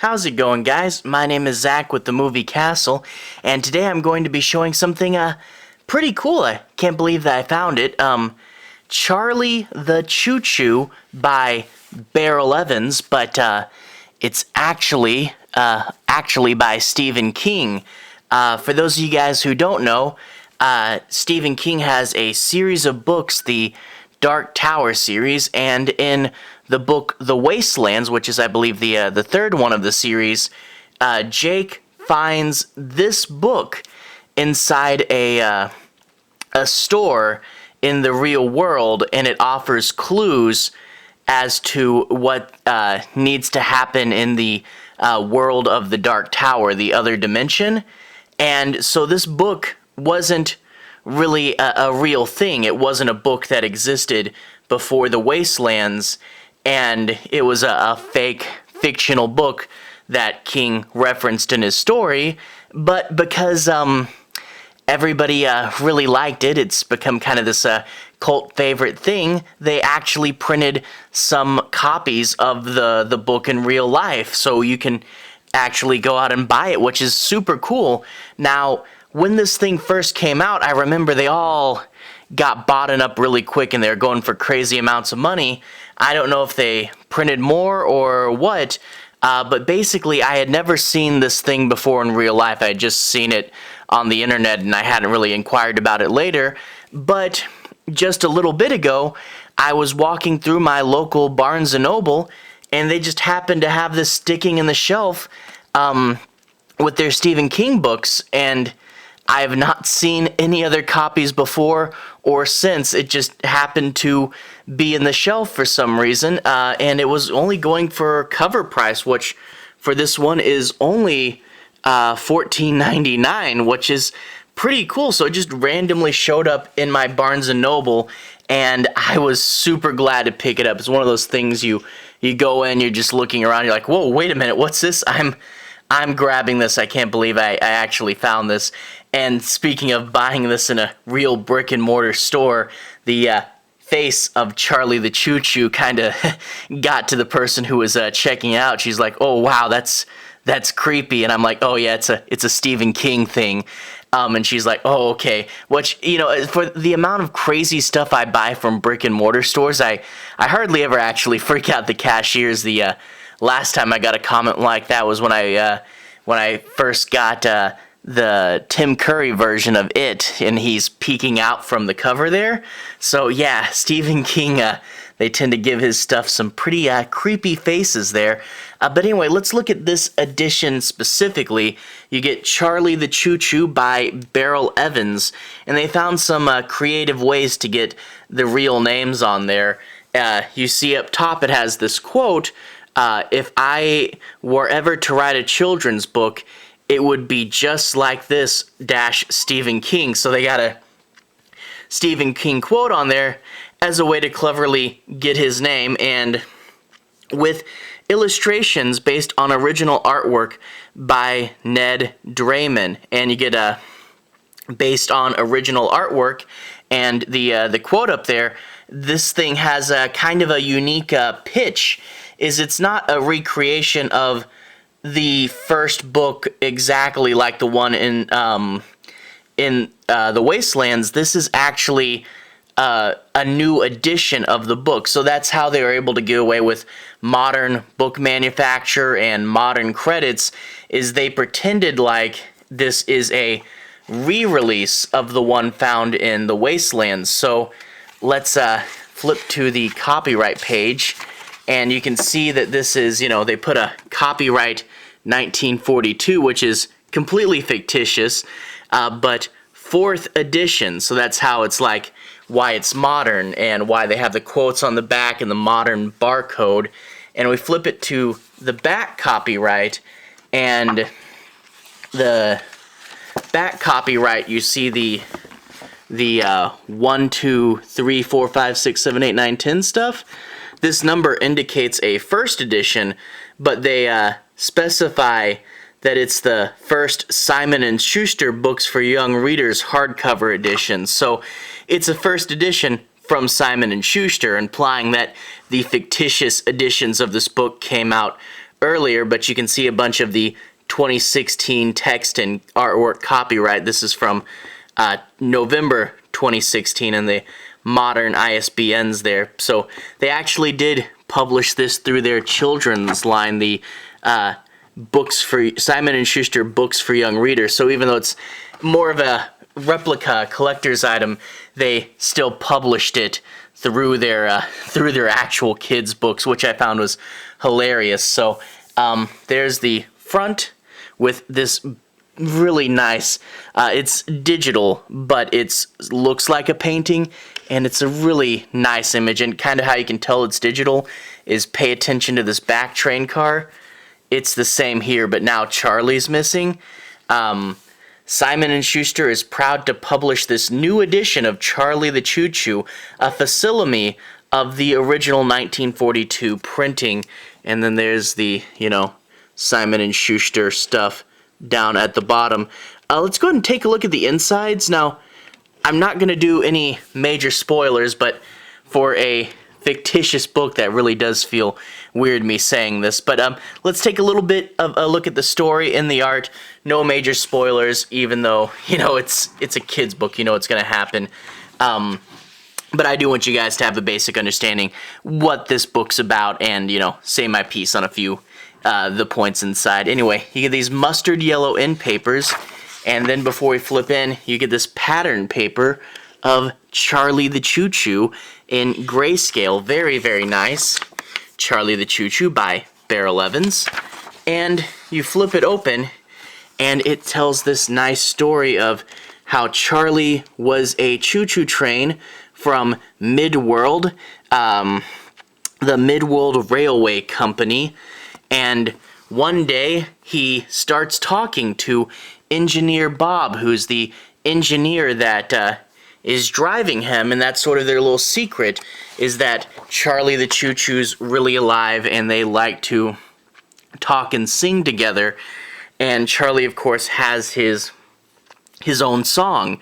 How's it going, guys? My name is Zach with the movie Castle, and today I'm going to be showing something pretty cool. I can't believe that I found it. Charlie The Choo-Choo by Beryl Evans, but it's actually by Stephen King. For those of you guys who don't know, Stephen King has a series of books, the Dark Tower series, and in the book The Wastelands, which is, I believe, the third one of the series, Jake finds this book inside a store in the real world, and it offers clues as to what needs to happen in the world of the Dark Tower, the other dimension. And so this book wasn't really a real thing. It wasn't a book that existed before the Wastelands, and it was a fake fictional book that King referenced in his story. But because everybody really liked it, it's become kind of this cult favorite thing. They actually printed some copies of the book in real life, so you can actually go out and buy it, which is super cool. Now, when this thing first came out, I remember they all got bought up really quick and they were going for crazy amounts of money. I don't know if they printed more or what, but basically I had never seen this thing before in real life. I had just seen it on the internet and I hadn't really inquired about it later. But just a little bit ago, I was walking through my local Barnes & Noble and they just happened to have this sticking in the shelf with their Stephen King books, and I have not seen any other copies before or since. It just happened to be in the shelf for some reason, and it was only going for cover price, which for this one is only $14.99, which is pretty cool. So it just randomly showed up in my Barnes & Noble, and I was super glad to pick it up. It's one of those things you go in, you're just looking around, you're like, whoa, wait a minute, what's this? I'm grabbing this. I can't believe I actually found this. And speaking of buying this in a real brick and mortar store, the face of Charlie the Choo-Choo kind of got to the person who was checking out. She's like, "Oh wow, that's creepy." And I'm like, "Oh yeah, it's a Stephen King thing." And she's like, "Oh okay." Which, you know, for the amount of crazy stuff I buy from brick and mortar stores, I hardly ever actually freak out the cashiers. The last time I got a comment like that was when I first got the Tim Curry version of It, and he's peeking out from the cover there. So yeah, Stephen King, they tend to give his stuff some pretty creepy faces there. But anyway, let's look at this edition specifically. You get Charlie the Choo-Choo by Beryl Evans, and they found some creative ways to get the real names on there. You see up top it has this quote, "If I were ever to write a children's book, it would be just like this - Stephen King." So they got a Stephen King quote on there as a way to cleverly get his name, and with illustrations based on original artwork by Ned Drayman. And you get a based on original artwork, and the quote up there, this thing has a kind of a unique pitch. It's not a recreation of the first book exactly like the one in the Wastelands. This is actually a new edition of the book. So that's how they were able to get away with modern book manufacture and modern credits, is they pretended like this is a re-release of the one found in the Wastelands. So let's flip to the copyright page, and you can see that this is, you know, they put a copyright 1942, which is completely fictitious, but 4th edition. So that's how it's like, why it's modern and why they have the quotes on the back and the modern barcode. And we flip it to the back copyright, and the back copyright, you see the 1, 2, 3, 4, 5, 6, 7, 8, 9, 10 stuff. This number indicates a 1st edition, but they specify that it's the first Simon & Schuster Books for Young Readers hardcover edition. So it's a 1st edition from Simon & Schuster, implying that the fictitious editions of this book came out earlier, but you can see a bunch of the 2016 text and artwork copyright. This is from November 2016, and the modern ISBNs there. So they actually did publish this through their children's line, the books for Simon & Schuster Books for Young Readers. So even though it's more of a replica collector's item, they still published it through their actual kids' books, which I found was hilarious. So there's the front with this really nice, it's digital, but it looks like a painting, and it's a really nice image. And kind of how you can tell it's digital is pay attention to this back train car. It's the same here, but now Charlie's missing. Simon & Schuster is proud to publish this new edition of Charlie the Choo-Choo, a facsimile of the original 1942 printing. And then there's the, Simon & Schuster stuff down at the bottom. Let's go ahead and take a look at the insides. Now, I'm not going to do any major spoilers, but for a fictitious book, that really does feel weird me saying this. But let's take a little bit of a look at the story and the art. No major spoilers, even though, it's a kid's book. It's going to happen. But I do want you guys to have a basic understanding what this book's about and, say my piece on a few the points inside. Anyway, you get these mustard yellow end papers, and then before we flip in, you get this pattern paper of Charlie the Choo-Choo in grayscale. Very, very nice. Charlie the Choo-Choo by Beryl Evans. And you flip it open, and it tells this nice story of how Charlie was a choo-choo train from Midworld, the Midworld Railway Company. And one day, he starts talking to Engineer Bob, who's the engineer that is driving him, and that's sort of their little secret, is that Charlie the Choo-Choo's really alive, and they like to talk and sing together. And Charlie, of course, has his own song.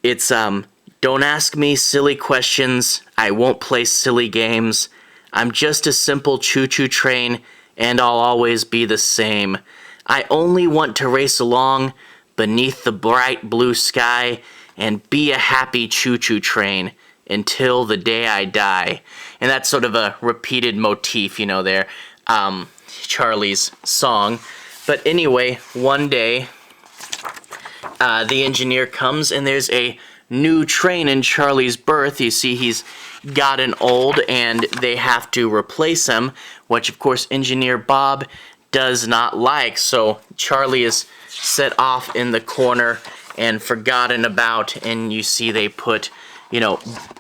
It's, don't ask me silly questions, I won't play silly games, I'm just a simple choo-choo train, and I'll always be the same. I only want to race along beneath the bright blue sky and be a happy choo-choo train until the day I die. And that's sort of a repeated motif, there, Charlie's song. But anyway, one day, the engineer comes, and there's a new train in Charlie's berth. You see he's gotten old, and they have to replace him, which, of course, Engineer Bob does not like. So Charlie is set off in the corner and forgotten about, and you see they put,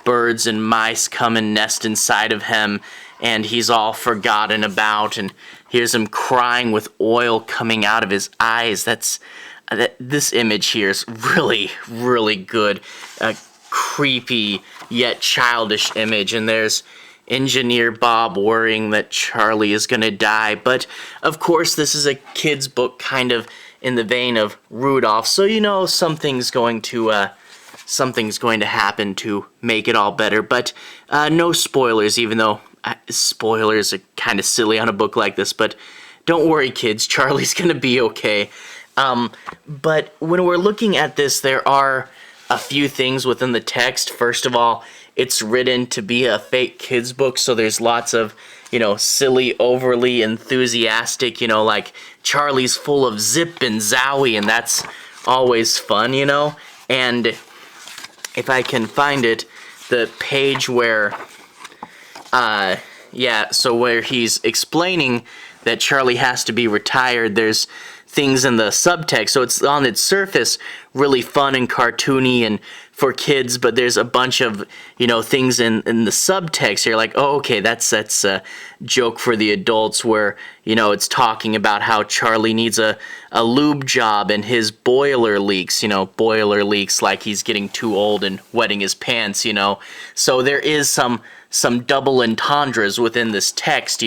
birds and mice come and nest inside of him, and he's all forgotten about, and here's him crying with oil coming out of his eyes. This image here is really, really good. A creepy yet childish image, and there's Engineer Bob worrying that Charlie is gonna die. But of course, this is a kid's book, kind of in the vein of Rudolph, so something's going to happen to make it all better. But no spoilers, even though spoilers are kind of silly on a book like this. But don't worry, kids, Charlie's gonna be okay. But when we're looking at this, there are a few things within the text. First of all, it's written to be a fake kids book, so there's lots of, silly, overly enthusiastic, like Charlie's full of zip and zowie, and that's always fun, And if I can find it, the page where, where he's explaining that Charlie has to be retired, there's things in the subtext, so it's on its surface really fun and cartoony and for kids, but there's a bunch of things in the subtext. You're like, oh, okay, that's a joke for the adults, where it's talking about how Charlie needs a lube job and his boiler leaks, boiler leaks like he's getting too old and wetting his pants, so there is some double entendres within this text,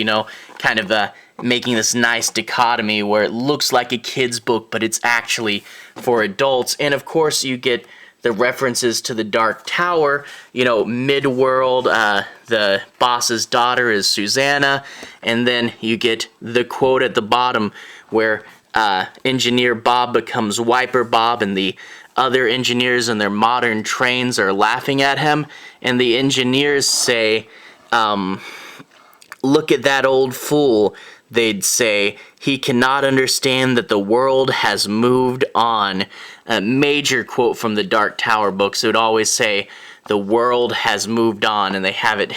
kind of making this nice dichotomy where it looks like a kid's book, but it's actually for adults. And of course, you get the references to the Dark Tower, you know, Midworld, the boss's daughter is Susanna, and then you get the quote at the bottom where Engineer Bob becomes Wiper Bob, and the other engineers in their modern trains are laughing at him, and the engineers say, look at that old fool. They'd say, he cannot understand that the world has moved on. A major quote from the Dark Tower books. It would always say, the world has moved on, and they have it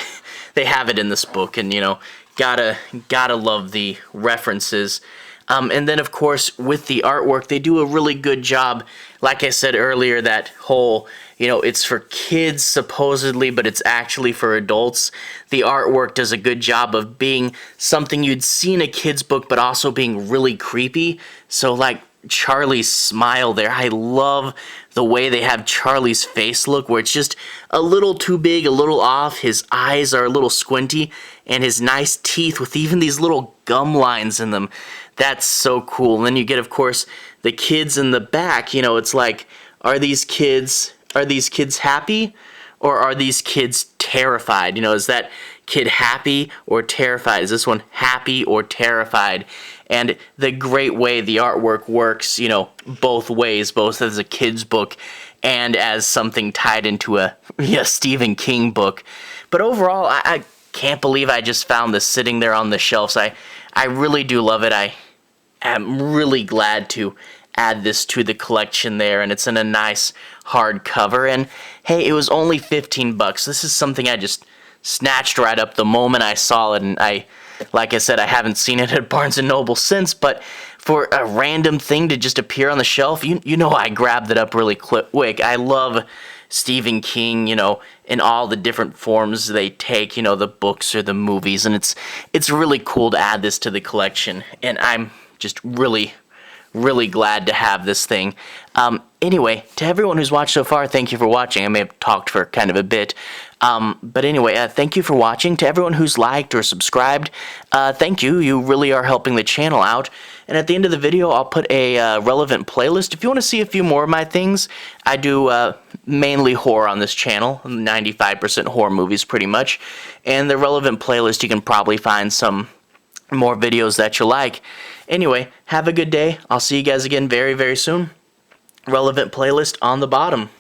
they have it in this book, and you know, gotta love the references. And then of course with the artwork, they do a really good job. Like I said earlier, that whole, you know, it's for kids supposedly, but it's actually for adults. The artwork does a good job of being something you'd see in a kid's book, but also being really creepy. So like Charlie's smile there, I love the way they have Charlie's face look, where it's just a little too big, a little off. His eyes are a little squinty, and his nice teeth with even these little gum lines in them. That's so cool. And then you get, of course, the kids in the back. You know, it's like, are these kids happy, or are these kids terrified? You know, is that kid happy or terrified? Is this one happy or terrified? And the great way the artwork works, you know, both ways, both as a kid's book and as something tied into a Stephen King book. But overall, I can't believe I just found this sitting there on the shelves. I really do love it. I am really glad to add this to the collection there, and it's in a nice hardcover. And hey, it was only 15 bucks. This is something I just snatched right up the moment I saw it, and like I said, I haven't seen it at Barnes & Noble since, but for a random thing to just appear on the shelf, you know, I grabbed it up really quick. I love Stephen King, you know, in all the different forms they take, you know, the books or the movies, and it's really cool to add this to the collection, and I'm just really glad to have this thing. Anyway, to everyone who's watched so far, thank you for watching. I may have talked for kind of a bit. But anyway, thank you for watching. To everyone who's liked or subscribed, thank you. You really are helping the channel out. And at the end of the video, I'll put a relevant playlist. If you want to see a few more of my things, I do mainly horror on this channel, 95% horror movies pretty much. And the relevant playlist, you can probably find some more videos that you like. Anyway, have a good day. I'll see you guys again very, very soon. Relevant playlist on the bottom.